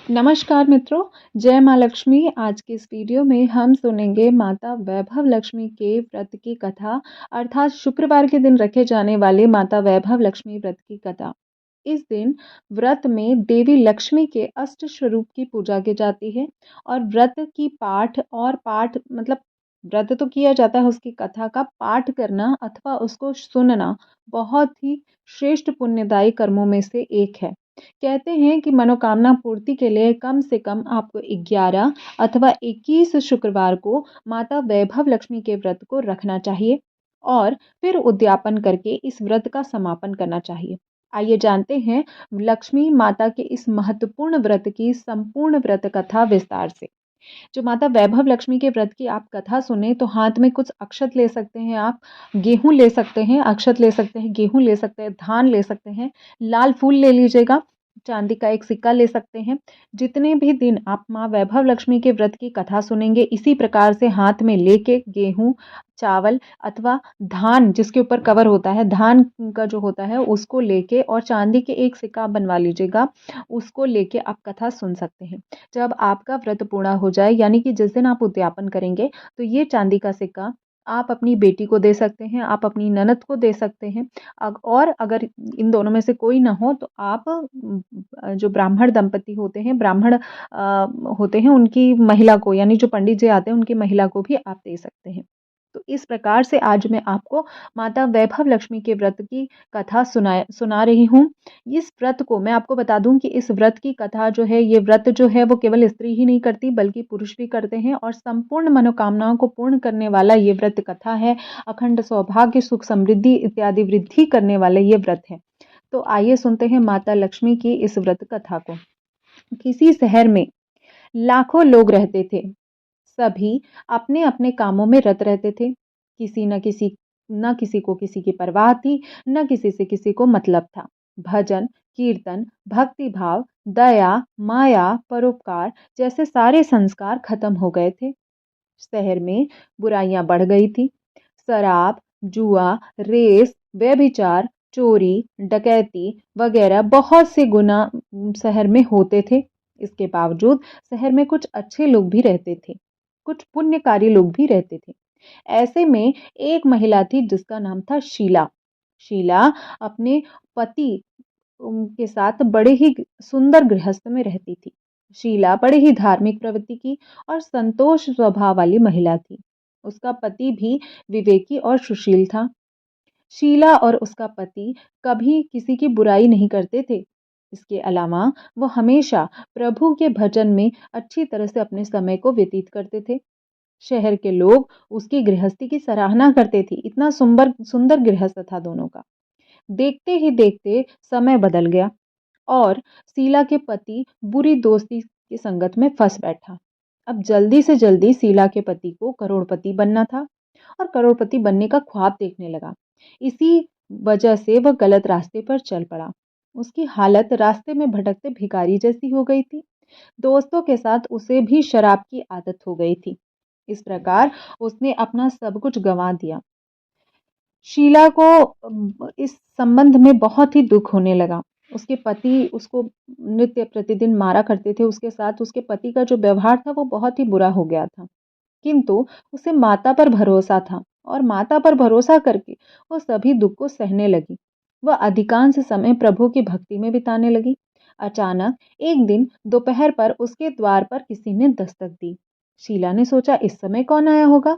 नमस्कार मित्रों, जय माँ लक्ष्मी। आज की इस वीडियो में हम सुनेंगे माता वैभव लक्ष्मी के व्रत की कथा, अर्थात शुक्रवार के दिन रखे जाने वाले माता वैभव लक्ष्मी व्रत की कथा। इस दिन व्रत में देवी लक्ष्मी के अष्ट स्वरूप की पूजा की जाती है और व्रत की पाठ मतलब व्रत तो किया जाता है, उसकी कथा का पाठ करना अथवा उसको सुनना बहुत ही श्रेष्ठ पुण्यदायी कर्मों में से एक है। कहते हैं कि मनोकामना पूर्ति के लिए कम से कम आपको 11 अथवा 21 शुक्रवार को माता वैभव लक्ष्मी के व्रत को रखना चाहिए और फिर उद्यापन करके इस व्रत का समापन करना चाहिए। आइए जानते हैं लक्ष्मी माता के इस महत्वपूर्ण व्रत की संपूर्ण व्रत कथा विस्तार से। जो माता वैभव लक्ष्मी के व्रत की आप कथा सुने तो हाथ में कुछ अक्षत ले सकते हैं, आप गेहूं ले सकते हैं, अक्षत ले सकते हैं, गेहूं ले सकते हैं, धान ले सकते हैं, लाल फूल ले लीजिएगा, चांदी का एक सिक्का ले सकते हैं। जितने भी दिन आप माँ वैभव लक्ष्मी के व्रत की कथा सुनेंगे, इसी प्रकार से हाथ में लेके गेहूं, चावल अथवा धान जिसके ऊपर कवर होता है, धान का जो होता है उसको लेके और चांदी के एक सिक्का बनवा लीजिएगा, उसको लेके आप कथा सुन सकते हैं। जब आपका व्रत पूर्ण हो जाए, यानी कि जिस दिन आप उद्यापन करेंगे, तो ये चांदी का सिक्का आप अपनी बेटी को दे सकते हैं, आप अपनी ननद को दे सकते हैं। और अगर इन दोनों में से कोई ना हो तो आप जो ब्राह्मण दंपति होते हैं, ब्राह्मण होते हैं, उनकी महिला को, यानी जो पंडित जी आते हैं उनकी महिला को भी आप दे सकते हैं। तो इस प्रकार से आज मैं आपको माता वैभव लक्ष्मी के व्रत की कथा सुना रही हूँ। इस व्रत को मैं आपको बता दूं कि इस व्रत की कथा जो है, ये व्रत जो है वो केवल स्त्री ही नहीं करती बल्कि पुरुष भी करते हैं और संपूर्ण मनोकामनाओं को पूर्ण करने वाला ये व्रत कथा है। अखंड सौभाग्य, सुख, समृद्धि इत्यादि वृद्धि करने वाला ये व्रत है। तो आइए सुनते हैं माता लक्ष्मी की इस व्रत कथा को। किसी शहर में लाखों लोग रहते थे। सभी अपने अपने कामों में रत रहते थे। किसी न किसी को किसी की परवाह थी, न किसी से किसी को मतलब था। भजन, कीर्तन, भक्ति भाव, दया, माया, परोपकार जैसे सारे संस्कार खत्म हो गए थे। शहर में बुराइयां बढ़ गई थी। शराब, जुआ, रेस, व्यभिचार, चोरी, डकैती वगैरह बहुत से गुना शहर में होते थे। इसके बावजूद शहर में कुछ अच्छे लोग भी रहते थे, कुछ पुण्यकारी लोग भी रहते थे। ऐसे में एक महिला थी जिसका नाम था शीला। शीला अपने पति के साथ बड़े ही सुंदर गृहस्थ में रहती थी। शीला बड़े ही धार्मिक प्रवृत्ति की और संतोष स्वभाव वाली महिला थी। उसका पति भी विवेकी और सुशील था। शीला और उसका पति कभी किसी की बुराई नहीं करते थे। इसके अलावा वो हमेशा प्रभु के भजन में अच्छी तरह से अपने समय को व्यतीत करते थे। शहर के लोग उसकी गृहस्थी की सराहना करते थे। इतना सुंदर सुंदर गृहस्थ था दोनों का। देखते ही देखते समय बदल गया और शीला के पति बुरी दोस्ती की संगत में फंस बैठा। अब जल्दी से जल्दी शीला के पति को करोड़पति बनना था और करोड़पति बनने का ख्वाब देखने लगा। इसी वजह से वह गलत रास्ते पर चल पड़ा। उसकी हालत रास्ते में भटकते भिखारी जैसी हो गई थी। दोस्तों के साथ उसे भी शराब की आदत हो गई थी। इस प्रकार उसने अपना सब कुछ गंवा दिया। शीला को इस संबंध में बहुत ही दुख होने लगा। उसके पति उसको नित्य प्रतिदिन मारा करते थे। उसके साथ उसके पति का जो व्यवहार था वो बहुत ही बुरा हो गया था। किंतु उसे माता पर भरोसा था और माता पर भरोसा करके वो सभी दुख को सहने लगी। वह अधिकांश समय प्रभु की भक्ति में बिताने लगी। अचानक एक दिन दोपहर पर उसके द्वार पर किसी ने दस्तक दी। शीला ने सोचा इस समय कौन आया होगा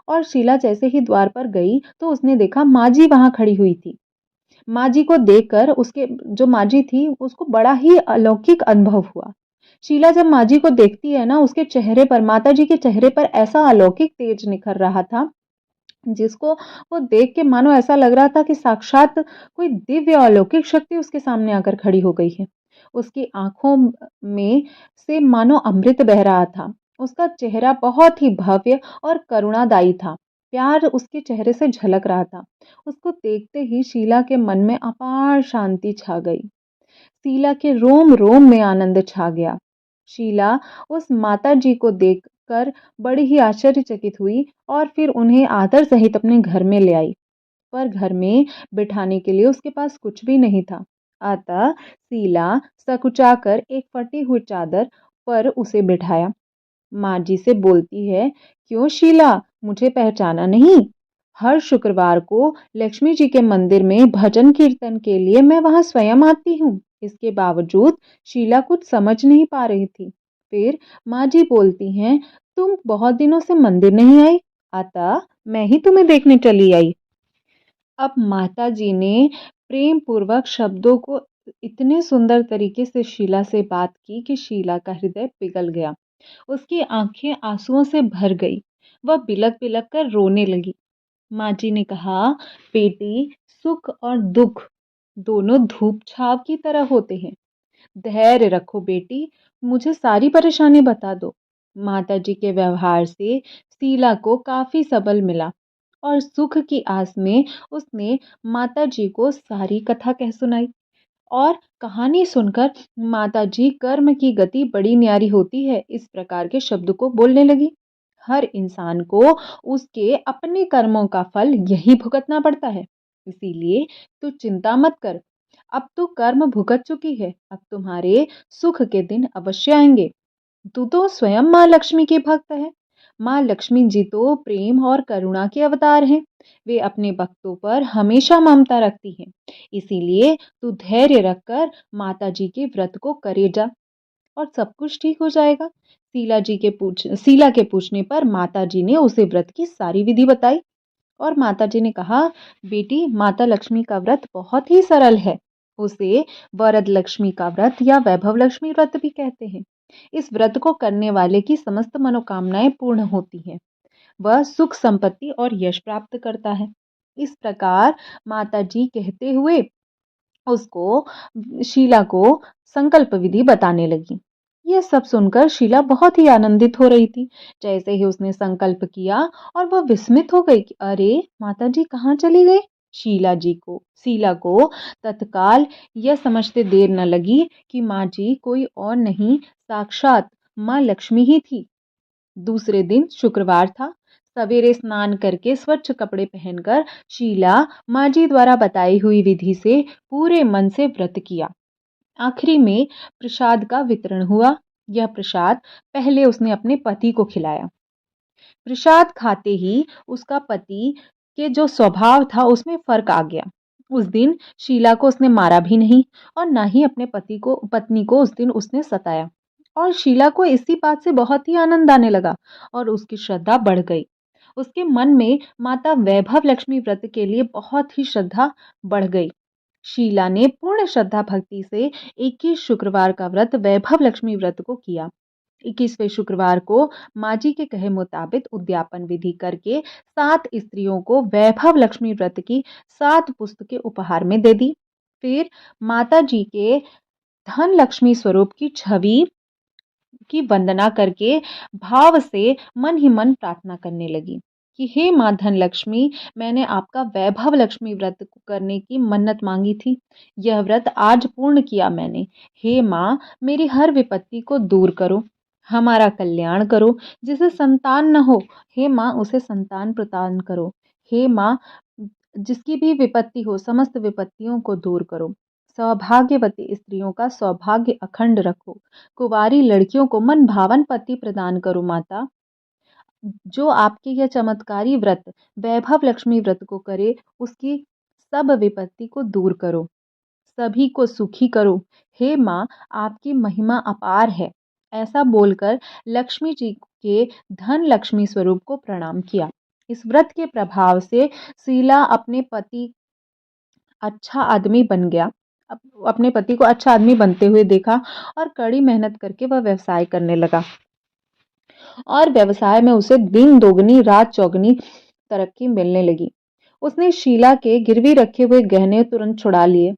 और शीला जैसे ही द्वार पर गई तो उसने देखा माँ जी वहां खड़ी हुई थी। माँ जी को देखकर उसके जो माँ जी थी उसको बड़ा ही अलौकिक अनुभव हुआ। शीला जब माँ जी को देखती है ना, उसके चेहरे पर, माता जी के चेहरे पर ऐसा अलौकिक तेज निखर रहा था जिसको वो देख के मानो ऐसा लग रहा था कि साक्षात कोई दिव्य अलौकिक शक्ति उसके सामने आकर खड़ी हो गई है। उसकी आंखों में से मानो अमृत बह रहा था। उसका चेहरा बहुत ही भव्य और करुणादायी था। प्यार उसके चेहरे से झलक रहा था। उसको देखते ही शीला के मन में अपार शांति छा गई। शीला के रोम रोम में आनंद छा गया। शीला उस माता जी को देखकर बड़ी ही आश्चर्यचकित हुई और फिर उन्हें आदर सहित अपने घर में ले आई। पर घर में बिठाने के लिए उसके पास कुछ भी नहीं था। अतः शीला सकुचाकर एक फटी हुई चादर पर उसे बिठाया। माँ जी से बोलती है, क्यों शीला, मुझे पहचाना नहीं? हर शुक्रवार को लक्ष्मी जी के मंदिर में भजन कीर्तन के लिए मैं वहां स्वयं आती हूँ। इसके बावजूद शीला कुछ समझ नहीं पा रही थी। फिर माँ जी बोलती हैं, तुम बहुत दिनों से मंदिर नहीं आई, अतः मैं ही तुम्हें देखने चली आई। अब माता जी ने प्रेम पूर्वक शब्दों को इतने सुंदर तरीके से शीला से बात की कि शीला का हृदय पिघल गया। उसकी आंखें आंसुओं से भर गई। वह बिलक बिलक कर रोने लगी। माँ जी ने कहा, बेटी, सुख और दुख दोनों धूप छाव की तरह होते हैं। धैर्य रखो बेटी, मुझे सारी परेशानी बता दो। माता जी के व्यवहार से शीला को काफी सबल मिला और सुख की आस में उसने माता जी को सारी कथा कह सुनाई। और कहानी सुनकर माता जी कर्म की गति बड़ी न्यारी होती है इस प्रकार के शब्द को बोलने लगी। हर इंसान को उसके अपने कर्मों का फल यही भुगतना पड़ता है। इसीलिए तू चिंता मत कर। अब तू कर्म भुगत चुकी है, अब तुम्हारे सुख के दिन अवश्य आएंगे। तू तो स्वयं माँ लक्ष्मी की भक्त है। माँ लक्ष्मी जी तो प्रेम और करुणा के अवतार हैं। वे अपने भक्तों पर हमेशा ममता रखती हैं। इसीलिए तू धैर्य रखकर माता जी के व्रत को करे जा और सब कुछ ठीक हो जाएगा। शीला के पूछने पर माता जी ने उसे व्रत की सारी विधि बताई। और माता जी ने कहा, बेटी, माता लक्ष्मी का व्रत बहुत ही सरल है। उसे वरद लक्ष्मी का व्रत या वैभव लक्ष्मी व्रत भी कहते हैं। इस व्रत को करने वाले की समस्त मनोकामनाएं पूर्ण होती हैं। वह सुख संपत्ति और यश प्राप्त करता है। इस प्रकार माता जी कहते हुए उसको शीला को संकल्प विधि बताने लगी। यह सब सुनकर शीला बहुत ही आनंदित हो रही थी। जैसे ही उसने संकल्प किया और वह विस्मित हो गई कि अरे, माता जी कहाँ चली गई। शीला को तत्काल यह समझते देर न लगी कि माँ जी कोई और नहीं, साक्षात माँ लक्ष्मी ही थी। दूसरे दिन शुक्रवार था। सवेरे स्नान करके स्वच्छ कपड़े पहनकर शीला माँ जी द्वारा बताई हुई विधि से पूरे मन से व्रत किया। आखिरी में प्रसाद का वितरण हुआ। यह प्रसाद पहले उसने अपने पति को खिलाया। प्रसाद खाते ही उसका पति के जो स्वभाव था उसमें फर्क आ गया। उस दिन शीला को उसने मारा भी नहीं और ना ही अपने पत्नी को उस दिन उसने सताया। और शीला को इसी बात से बहुत ही आनंद आने लगा और उसकी श्रद्धा बढ़ गई। उसके मन में माता वैभव लक्ष्मी व्रत के लिए बहुत ही श्रद्धा बढ़ गई। शीला ने पूर्ण श्रद्धा भक्ति से 21 शुक्रवार का व्रत वैभव लक्ष्मी व्रत को किया। 21वें शुक्रवार को माँ जी के कहे मुताबिक उद्यापन विधि करके 7 स्त्रियों को वैभव लक्ष्मी व्रत की 7 पुस्तकें उपहार में दे दी। फिर माता जी के धन लक्ष्मी स्वरूप की छवि की वंदना करके भाव से मन ही मन प्रार्थना करने लगी कि हे माँ धन लक्ष्मी, मैंने आपका वैभव लक्ष्मी व्रत करने की मन्नत मांगी थी। यह व्रत आज पूर्ण किया मैंने। हे माँ, मेरी हर विपत्ति को दूर करो, हमारा कल्याण करो। जिसे संतान न हो, हे माँ, उसे संतान प्रदान करो। हे माँ, जिसकी भी विपत्ति हो, समस्त विपत्तियों को दूर करो। सौभाग्यवती स्त्रियों का सौभाग्य अखंड रखो। कुंवारी लड़कियों को मन भावन पति प्रदान करो माता। जो आपके यह चमत्कारी व्रत वैभव लक्ष्मी व्रत को करे, उसकी सब विपत्ति को दूर करो, सभी को सुखी करो। हे माँ, आपकी महिमा अपार है। ऐसा बोलकर लक्ष्मी जी के धन लक्ष्मी स्वरूप को प्रणाम किया। इस व्रत के प्रभाव से शीला अच्छा आदमी बन गया। अपने पति को अच्छा आदमी बनते हुए देखा और कड़ी मेहनत करके वह व्यवसाय करने लगा और व्यवसाय में उसे दिन दोगुनी रात चौगुनी तरक्की मिलने लगी। उसने शीला के गिरवी रखे हुए गहने तुरंत छुड़ा लिए।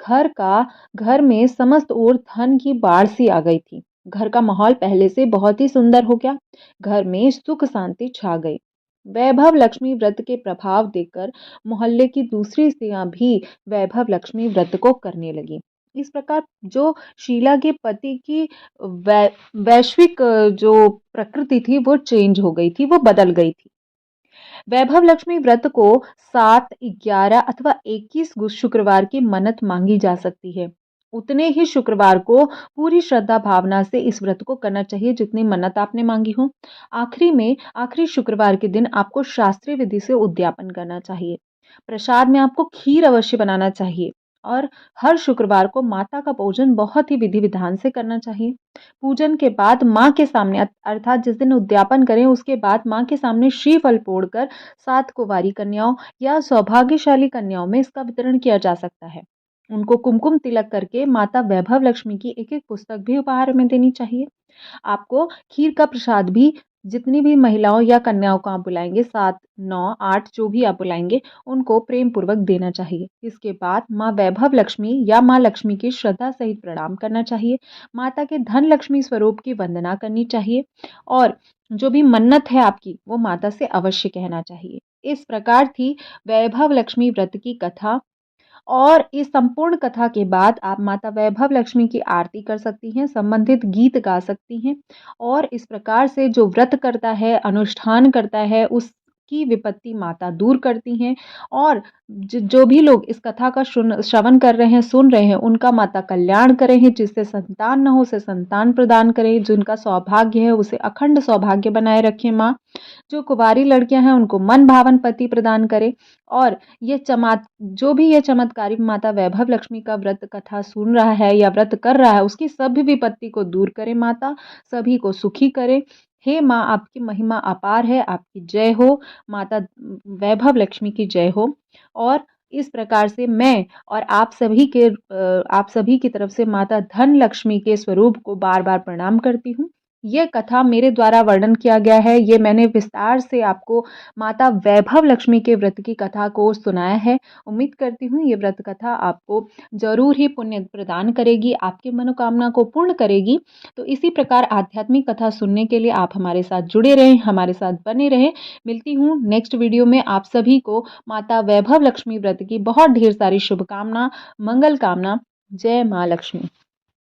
घर में समस्त ओर धन की बाढ़ सी आ गई थी। घर का माहौल पहले से बहुत ही सुंदर हो गया। घर में सुख शांति छा गई। वैभव लक्ष्मी व्रत के प्रभाव देखकर मोहल्ले की दूसरी स्त्रियां भी वैभव लक्ष्मी व्रत को करने लगी। इस प्रकार जो शीला के पति की वैश्विक जो प्रकृति थी वो चेंज हो गई थी, वो बदल गई थी। वैभव लक्ष्मी व्रत को 7, 11 अथवा 21 शुक्रवार की मन्नत मांगी जा सकती है। उतने ही शुक्रवार को पूरी श्रद्धा भावना से इस व्रत को करना चाहिए जितनी मन्नत आपने मांगी हो। आखिरी शुक्रवार के दिन आपको शास्त्रीय विधि से उद्यापन करना चाहिए। प्रसाद में आपको खीर अवश्य बनाना चाहिए और हर शुक्रवार को माता का पूजन बहुत ही विधि विधान से करना चाहिए। पूजन के बाद माँ के सामने अर्थात जिस दिन उद्यापन करें उसके बाद माँ के सामने श्रीफल फोड़कर 7 कुंवारी कन्याओं या सौभाग्यशाली कन्याओं में इसका वितरण किया जा सकता है। उनको कुमकुम तिलक करके माता वैभव लक्ष्मी की एक-एक पुस्तक भी उपहार में देनी चाहिए। आपको खीर का प्रसाद भी जितनी भी महिलाओं या कन्याओं को आप बुलाएँगे 7, 9, 8 जो भी आप बुलाएँगे, उनको प्रेम पूर्वक देना चाहिए। इसके बाद माँ वैभव लक्ष्मी या माँ लक्ष्मी की श्रद्धा सहित प्रणाम करना चाहिए। माता के धन लक्ष्मी स्वरूप की वंदना करनी चाहिए और जो भी मन्नत है आपकी, वो माता से अवश्य कहना चाहिए। इस प्रकार थी वैभव लक्ष्मी व्रत की कथा और इस संपूर्ण कथा के बाद आप माता वैभव लक्ष्मी की आरती कर सकती हैं, संबंधित गीत गा सकती हैं और इस प्रकार से जो व्रत करता है, अनुष्ठान करता है, उसकी विपत्ति माता दूर करती हैं और जो भी लोग इस कथा का श्रवण कर रहे हैं, सुन रहे हैं, उनका माता कल्याण करें, जिससे संतान न हो उसे संतान प्रदान करें, जिनका सौभाग्य है उसे अखंड सौभाग्य बनाए रखें माँ। जो कुंवारी लड़कियां हैं उनको मन भावन पति प्रदान करे और जो भी ये चमत्कारिक माता वैभव लक्ष्मी का व्रत कथा सुन रहा है या व्रत कर रहा है उसकी सभी विपत्ति को दूर करे माता, सभी को सुखी करे। हे माँ आपकी महिमा अपार है, आपकी जय हो, माता वैभव लक्ष्मी की जय हो। और इस प्रकार से मैं और आप सभी की तरफ से माता धन लक्ष्मी के स्वरूप को बार-बार प्रणाम करती हूँ। ये कथा मेरे द्वारा वर्णन किया गया है, ये मैंने विस्तार से आपको माता वैभव लक्ष्मी के व्रत की कथा को सुनाया है। उम्मीद करती हूँ ये व्रत कथा आपको ज़रूर ही पुण्य प्रदान करेगी, आपकी मनोकामना को पूर्ण करेगी। तो इसी प्रकार आध्यात्मिक कथा सुनने के लिए आप हमारे साथ जुड़े रहें, हमारे साथ बने रहें। मिलती हूँ नेक्स्ट वीडियो में। आप सभी को माता वैभव लक्ष्मी व्रत की बहुत ढेर सारी शुभकामना, मंगल कामना। जय माँ लक्ष्मी।